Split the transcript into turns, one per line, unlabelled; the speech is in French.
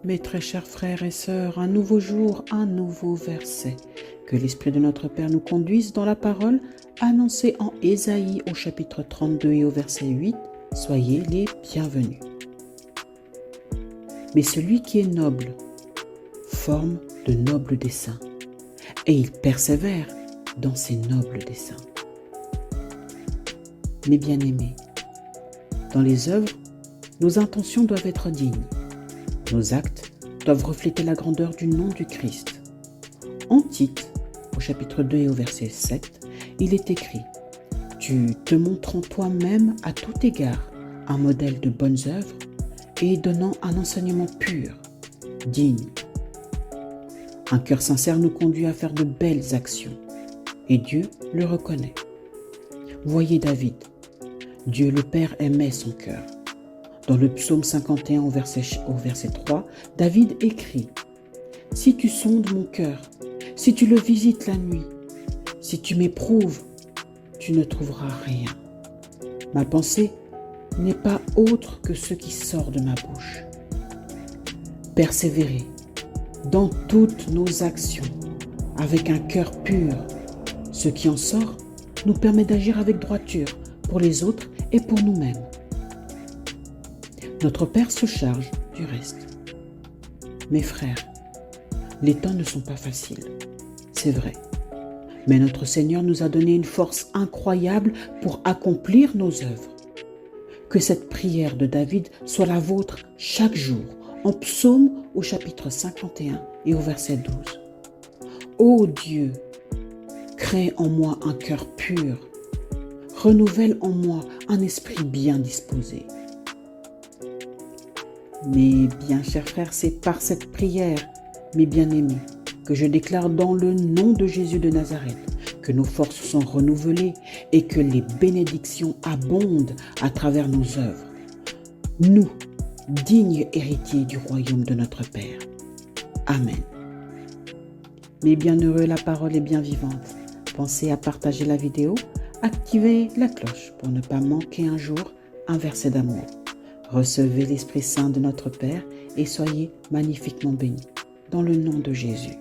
Mes très chers frères et sœurs, un nouveau jour, un nouveau verset. Que l'Esprit de notre Père nous conduise dans la parole annoncée en Ésaïe au chapitre 32 et au verset 8. Soyez les bienvenus. Mais celui qui est noble forme de nobles desseins, et il persévère dans ses nobles desseins. Mes bien-aimés, dans les œuvres, nos intentions doivent être dignes. Nos actes doivent refléter la grandeur du nom du Christ. En Tite, au chapitre 2 et au verset 7, il est écrit « Tu te montres en toi-même à tout égard un modèle de bonnes œuvres et donnant un enseignement pur, digne. » Un cœur sincère nous conduit à faire de belles actions et Dieu le reconnaît. Voyez David, Dieu le Père aimait son cœur. Dans le psaume 51 au verset 3, David écrit « Si tu sondes mon cœur, si tu le visites la nuit, si tu m'éprouves, tu ne trouveras rien. Ma pensée n'est pas autre que ce qui sort de ma bouche. » Persévérer dans toutes nos actions avec un cœur pur. Ce qui en sort nous permet d'agir avec droiture pour les autres et pour nous-mêmes. Notre Père se charge du reste. Mes frères, les temps ne sont pas faciles, c'est vrai. Mais notre Seigneur nous a donné une force incroyable pour accomplir nos œuvres. Que cette prière de David soit la vôtre chaque jour, en psaume au chapitre 51 et au verset 12. Ô Dieu, crée en moi un cœur pur, renouvelle en moi un esprit bien disposé. Mes bien chers frères, c'est par cette prière, mes bien-aimés, que je déclare dans le nom de Jésus de Nazareth que nos forces sont renouvelées et que les bénédictions abondent à travers nos œuvres. Nous, dignes héritiers du royaume de notre Père. Amen. Mes bienheureux, la parole est bien vivante. Pensez à partager la vidéo, activez la cloche pour ne pas manquer un jour un verset d'amour. Recevez l'Esprit Saint de notre Père et soyez magnifiquement bénis. Dans le nom de Jésus.